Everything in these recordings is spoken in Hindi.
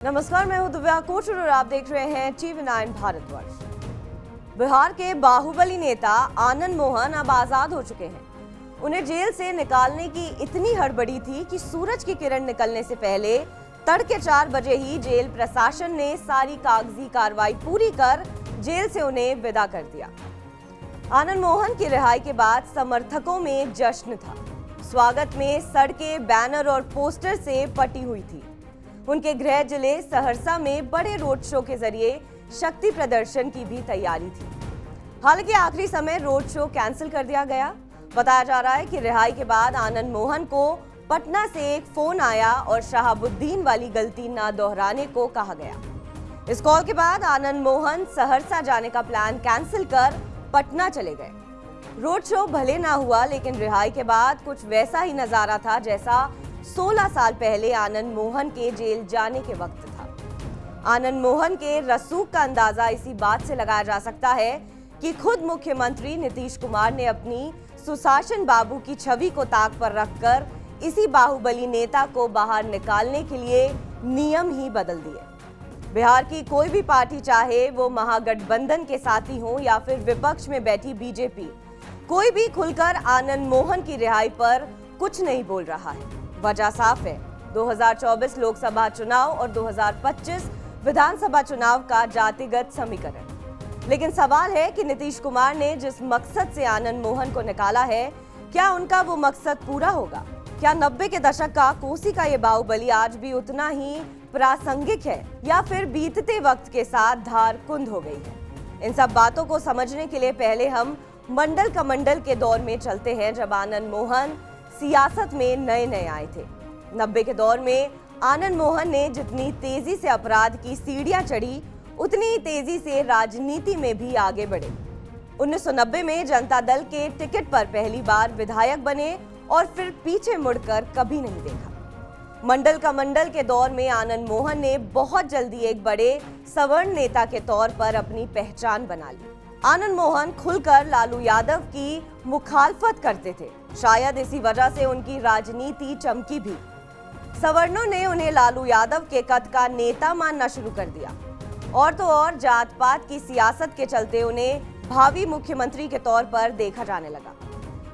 नमस्कार, मैं हूं दिव्या कोचर और आप देख रहे हैं TV9 भारतवर्ष। बिहार के बाहुबली नेता आनंद मोहन अब आजाद हो चुके हैं। उन्हें जेल से निकालने की इतनी हड़बड़ी थी कि सूरज की किरण निकलने से पहले तड़के 4 बजे ही जेल प्रशासन ने सारी कागजी कार्रवाई पूरी कर जेल से उन्हें विदा कर दिया। आनंद मोहन की रिहाई के बाद समर्थकों में जश्न था। स्वागत में सड़कें, बैनर और पोस्टर से पटी हुई थी। उनके गृह जिले सहरसा में बड़े रोड शो के जरिए शक्ति प्रदर्शन की भी तैयारी थी। हालांकि आखिरी समय रोड शो कैंसिल कर दिया गया। बताया जा रहा है कि रिहाई के बाद आनंद मोहन को पटना से एक फोन आया और शहाबुद्दीन वाली गलती न दोहराने को कहा गया। इस कॉल के बाद आनंद मोहन सहरसा जाने का प्लान कैंसिल कर पटना चले गए। रोड शो भले ना हुआ, लेकिन रिहाई के बाद कुछ वैसा ही नजारा था जैसा 16 साल पहले आनंद मोहन के जेल जाने के वक्त था। आनंद मोहन के रसूख का अंदाजा इसी बात से लगाया जा सकता है कि खुद मुख्यमंत्री नीतीश कुमार ने अपनी सुशासन बाबू की छवि को ताक पर रखकर इसी बाहुबली नेता को बाहर निकालने के लिए नियम ही बदल दिए। बिहार की कोई भी पार्टी, चाहे वो महागठबंधन के साथी हो या फिर विपक्ष में बैठी बीजेपी, कोई भी खुलकर आनंद मोहन की रिहाई पर कुछ नहीं बोल रहा है। वजह साफ है, 2024 लोकसभा चुनाव और 2025 विधानसभा चुनाव का जातिगत समीकरण। लेकिन सवाल है कि नीतीश कुमार ने जिस मकसद से आनंद मोहन को निकाला है, क्या उनका वो मकसद पूरा होगा? क्या 90 के दशक का कोसी का ये बाहुबली आज भी उतना ही प्रासंगिक है या फिर बीतते वक्त के साथ धार कुंद हो गई है? इन सब बातों को समझने के लिए पहले हम मंडल कमंडल के दौर में चलते हैं, जब आनंद मोहन सियासत में नए आए थे। 90 के दौर में आनंद मोहन ने जितनी तेजी से अपराध की सीढ़ियां चढ़ी, उतनी ही तेजी से राजनीति में भी आगे बढ़े। 1990 में जनता दल के टिकट पर पहली बार विधायक बने और फिर पीछे मुड़कर कभी नहीं देखा। मंडल कमंडल के दौर में आनंद मोहन ने बहुत जल्दी एक बड़े सवर्ण नेता के तौर पर अपनी पहचान बना ली। आनंद मोहन खुलकर लालू यादव की मुखालफत करते थे। शायद इसी वजह से उनकी राजनीति चमकी भी। सवर्णों ने उन्हें लालू यादव के कद का नेता मानना शुरू कर दिया और तो और जात पात की सियासत के चलते उन्हें भावी मुख्यमंत्री के तौर पर देखा जाने लगा।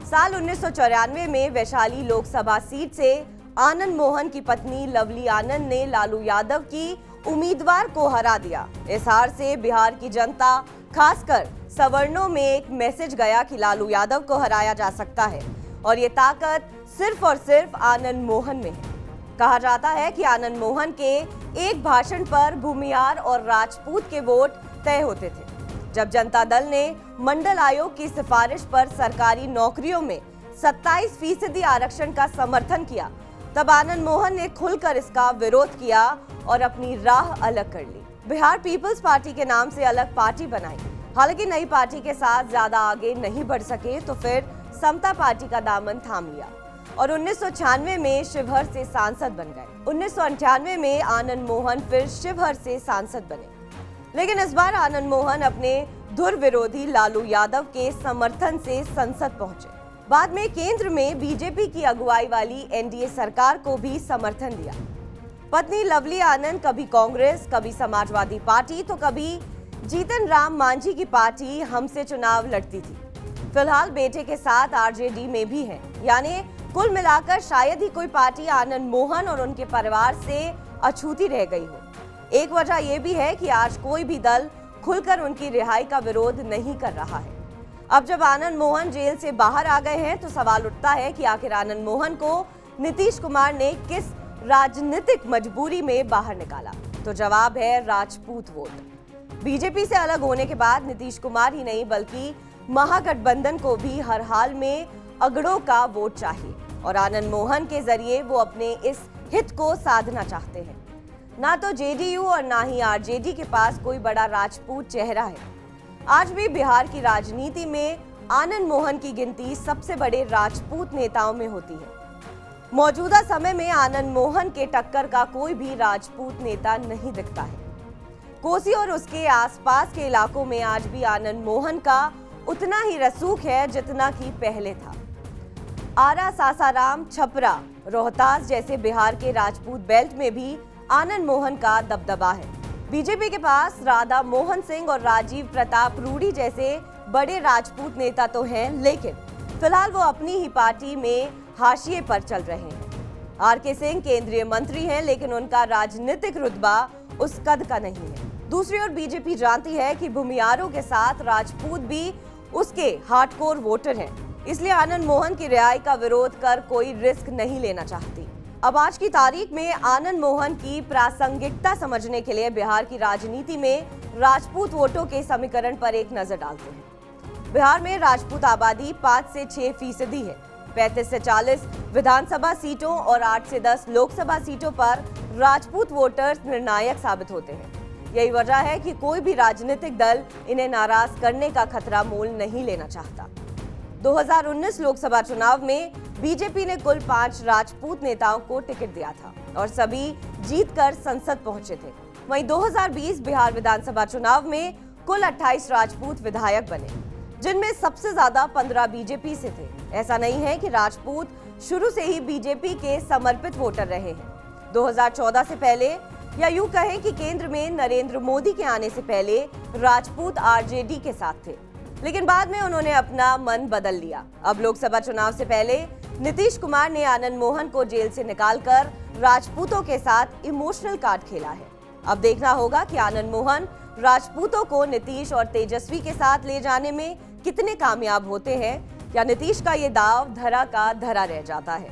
साल 1994 में वैशाली लोकसभा सीट से आनंद मोहन की पत्नी लवली आनंद ने लालू यादव की उम्मीदवार को हरा दिया। इस हार से बिहार की जनता, खासकर सवर्णों में एक मैसेज गया कि लालू यादव को हराया जा सकता है और ये ताकत सिर्फ और सिर्फ आनंद मोहन में है। कहा जाता है कि आनंद मोहन के एक भाषण पर भूमिहार और राजपूत के वोट तय होते थे। जब जनता दल ने मंडल आयोग की सिफारिश पर सरकारी नौकरियों में 27% आरक्षण का समर्थन किया, तब आनंद मोहन ने खुलकर इसका विरोध किया और अपनी राह अलग कर ली। बिहार पीपल्स पार्टी के नाम से अलग पार्टी बनाई। हालांकि नई पार्टी के साथ ज्यादा आगे नहीं बढ़ सके तो फिर समता पार्टी का दामन थाम लिया और 1996 में शिवहर से सांसद बन गए। 1998 में आनंद मोहन फिर शिवहर से सांसद बने, लेकिन इस बार आनंद मोहन अपने धुर विरोधी लालू यादव के समर्थन से संसद पहुंचे। बाद में केंद्र में बीजेपी की अगुवाई वाली एनडीए सरकार को भी समर्थन दिया। पत्नी लवली आनंद कभी कांग्रेस, कभी समाजवादी पार्टी, तो कभी जीतन राम मांझी की पार्टी हमसे चुनाव लड़ती थी। फिलहाल बेटे के साथ आरजेडी में भी है। यानी कुल मिलाकर शायद ही कोई पार्टी आनंद मोहन और उनके परिवार से अछूती रह गई हो। एक वजह यह भी है कि आज कोई भी दल खुलकर उनकी रिहाई का विरोध नहीं कर रहा है। अब जब आनंद मोहन जेल से बाहर आ गए हैं तो सवाल उठता है कि आखिर आनंद मोहन को नीतीश कुमार ने किस राजनीतिक मजबूरी में बाहर निकाला? तो जवाब है राजपूत वोट। बीजेपी से अलग होने के बाद नीतीश कुमार ही नहीं बल्कि महागठबंधन को भी हर हाल में अगड़ों का वोट चाहिए और आनंद मोहन के जरिए वो अपने इस हित को साधना चाहते हैं। ना तो जेडीयू और ना ही आरजेडी के पास कोई बड़ा राजपूत चेहरा है। आज भी बिहार की राजनीति में आनंद मोहन की गिनती सबसे बड़े राजपूत नेताओं में होती है। मौजूदा समय में आनंद मोहन के टक्कर का कोई भी राजपूत नेता नहीं दिखता है। कोसी और उसके आसपास के इलाकों में आज भी आनंद मोहन का उतना ही रसूख है जितना कि पहले था। आरा, सासाराम, छपरा, रोहतास जैसे बिहार के राजपूत बेल्ट में भी आनंद मोहन का दबदबा है। बीजेपी के पास राधा मोहन सिंह और राजीव प्रताप रूडी जैसे बड़े राजपूत नेता तो हैं, लेकिन फिलहाल वो अपनी ही पार्टी में हाशिए पर चल रहे हैं। आरके सिंह केंद्रीय मंत्री हैं, लेकिन उनका राजनीतिक रुतबा उस कद का नहीं है। दूसरी ओर बीजेपी जानती है कि भूमियारों के साथ राजपूत भी उसके हार्डकोर वोटर हैं, इसलिए आनंद मोहन की रिहाई का विरोध कर कोई रिस्क नहीं लेना चाहती। अब आज की तारीख में आनंद मोहन की प्रासंगिकता समझने के लिए बिहार की राजनीति में राजपूत वोटों के समीकरण पर एक नजर डालते हैं। बिहार में राजपूत आबादी 5 से 6% है। 35 से 40 विधानसभा सीटों और 8 से 10 लोकसभा सीटों पर राजपूत वोटर्स निर्णायक साबित होते हैं। यही वजह है कि कोई भी राजनीतिक दल इन्हें नाराज करने का खतरा मोल नहीं लेना चाहता। 2019 लोकसभा चुनाव में बीजेपी ने कुल 5 राजपूत नेताओं को टिकट दिया था और सभी जीतकर संसद पहुंचे थे। वहीं 2020 बिहार विधानसभा चुनाव में कुल 28 राजपूत विधायक बने, जिनमें सबसे ज्यादा 15 बीजेपी से थे। ऐसा नहीं है कि राजपूत शुरू से ही बीजेपी के समर्पित वोटर रहे हैं। 2014 से पहले, या यूं कहें कि केंद्र में नरेंद्र मोदी के आने से पहले राजपूत आरजेडी के साथ थे, लेकिन बाद में उन्होंने अपना मन बदल लिया। अब लोकसभा चुनाव से पहले नीतीश कुमार ने आनंद मोहन को जेल से निकालकर राजपूतों के साथ इमोशनल कार्ड खेला है। अब देखना होगा कि आनंद मोहन राजपूतों को नीतीश और तेजस्वी के साथ ले जाने में कितने कामयाब होते हैं, या नीतीश का ये दाव धरा का धरा रह जाता है।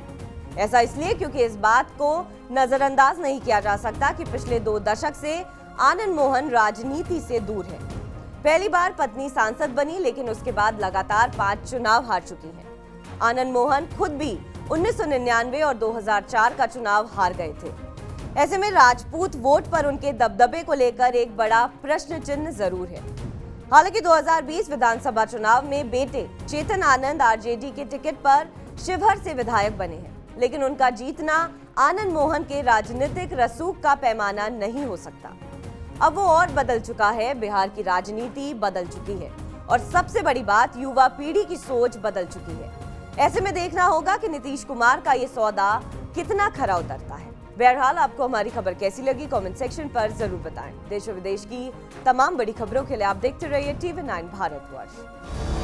ऐसा इसलिए क्योंकि इस बात को नजरअंदाज नहीं किया जा सकता कि पिछले 2 दशक से आनंद मोहन राजनीति से दूर है। पहली बार पत्नी सांसद बनी, लेकिन उसके बाद लगातार 5 चुनाव हार चुकी हैं। आनंद मोहन खुद भी 1999 और 2004 का चुनाव हार गए थे। ऐसे में राजपूत वोट पर उनके दबदबे को लेकर एक बड़ा प्रश्न चिन्ह जरूर है। हालांकि 2020 विधानसभा चुनाव में बेटे चेतन आनंद आरजेडी के टिकट पर शिवहर से विधायक बने हैं, लेकिन उनका जीतना आनंद मोहन के राजनीतिक रसूख का पैमाना नहीं हो सकता। अब वो और बदल चुका है, बिहार की राजनीति बदल चुकी है और सबसे बड़ी बात, युवा पीढ़ी की सोच बदल चुकी है। ऐसे में देखना होगा कि नीतीश कुमार का ये सौदा कितना खरा उतरता है। बहरहाल, आपको हमारी खबर कैसी लगी कमेंट सेक्शन पर जरूर बताएं। देश और विदेश की तमाम बड़ी खबरों के लिए आप देखते रहिए TV9 भारतवर्ष।